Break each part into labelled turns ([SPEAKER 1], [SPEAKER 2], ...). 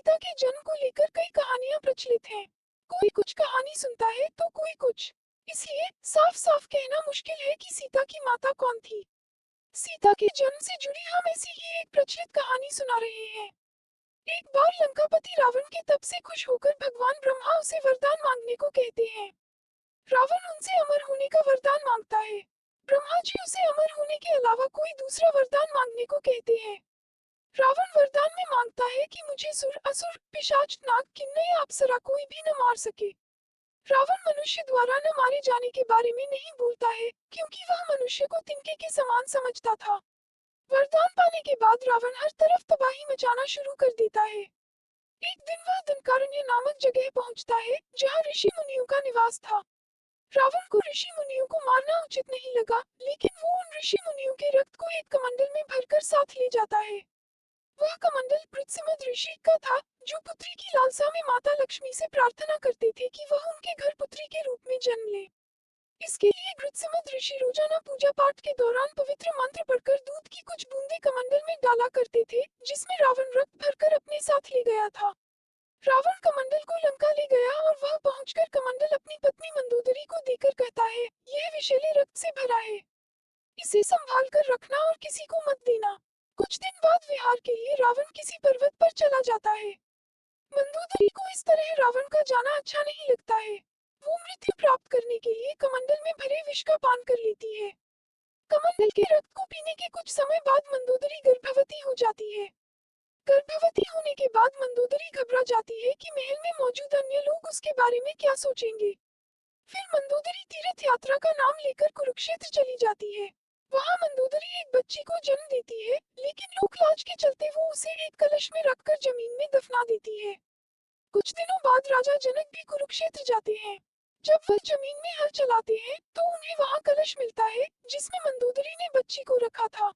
[SPEAKER 1] सीता के जन्म को लेकर कई कहानियां प्रचलित हैं। कोई कुछ कहानी सुनता है तो कोई कुछ। इसलिए साफ साफ कहना मुश्किल है कि सीता की माता कौन थी। सीता के जन्म से जुड़ी हम ऐसी ही एक प्रचलित कहानी सुना रहे हैं। एक बार लंकापति रावण के तप से खुश होकर भगवान ब्रह्मा उसे वरदान मांगने को कहते हैं। रावण उनसे अमर होने का वरदान मांगता है। ब्रह्मा जी उसे अमर होने के अलावा कोई दूसरा वरदान मांगने को कहते हैं। रावण वरदान में मांगता है कि मुझे सुर, असुर, पिशाच, नाग, किन्नर या अप्सरा कोई भी न मार सके। रावण मनुष्य द्वारा न मारे जाने के बारे में नहीं बोलता है, क्योंकि वह मनुष्य को तिनके के समान समझता था। वरदान पाने के बाद रावण हर तरफ तबाही मचाना शुरू कर देता है। एक दिन वह दंडकारण्य नामक जगह पहुंचता है, जहां ऋषि मुनियों का निवास था। रावण को ऋषि मुनियों को मारना उचित नहीं लगा, लेकिन वो उन ऋषि मुनियों के रक्त को एक कमंडल में भरकर साथ ले जाता है। वह कमंडल पृथ्वीमद ऋषि का था, जो पुत्री की लालसा में माता लक्ष्मी से प्रार्थना करते थे कि वह उनके घर पुत्री के रूप में जन्म ले। इसके लिए पृथ्वीमद ऋषि रोजाना पूजा पाठ के दौरान पवित्र मंत्र पढ़कर दूध की कुछ बूंदें कमंडल में डाला करते थे, जिसमें रावण रक्त भरकर अपने साथ ले गया था। रावण कमंडल को लंका ले गया और वह पहुंचकर कमंडल अपनी पत्नी मंदोदरी को देकर कहता है, यह विषैले रक्त से भरा है। इसे संभाल कर रखना और किसी को मत देना। कुछ दिन बाद विहार के लिए रावण किसी पर्वत पर चला जाता है। मंदोदरी को इस तरह रावण का जाना अच्छा नहीं लगता है। वो मृत्यु प्राप्त करने के लिए कमंडल में भरे विष का पान कर लेती है। कमंडल के रक्त को पीने के कुछ समय बाद मंदोदरी गर्भवती हो जाती है। गर्भवती होने के बाद मंदोदरी घबरा जाती है कि महल में मौजूद अन्य लोग उसके बारे में क्या सोचेंगे। फिर मंदोदरी तीर्थ यात्रा का नाम लेकर कुरुक्षेत्र चली जाती है। वहाँ मंदोदरी एक बच्ची को जन्म देती है, लेकिन लोक लाज के चलते वो उसे एक कलश में रखकर जमीन में दफना देती है। कुछ दिनों बाद राजा जनक भी कुरुक्षेत्र जाते हैं। जब वह जमीन में हल चलाते हैं, तो उन्हें वहाँ कलश मिलता है, जिसमें मंदोदरी ने बच्ची को रखा था।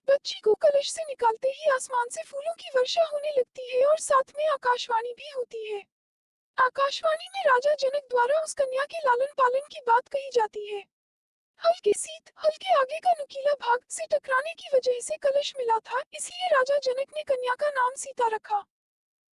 [SPEAKER 1] बच्ची को कलश से निकालते ही आसमान से फूलों की वर्षा होने लगती है और साथ में आकाशवाणी भी होती है। आकाशवाणी में राजा जनक द्वारा उस कन्या के लालन पालन की बात कही जाती है। हल के आगे का नुकीला भाग से टकराने की वजह से कलश मिला था, इसलिए राजा जनक ने कन्या का नाम सीता रखा।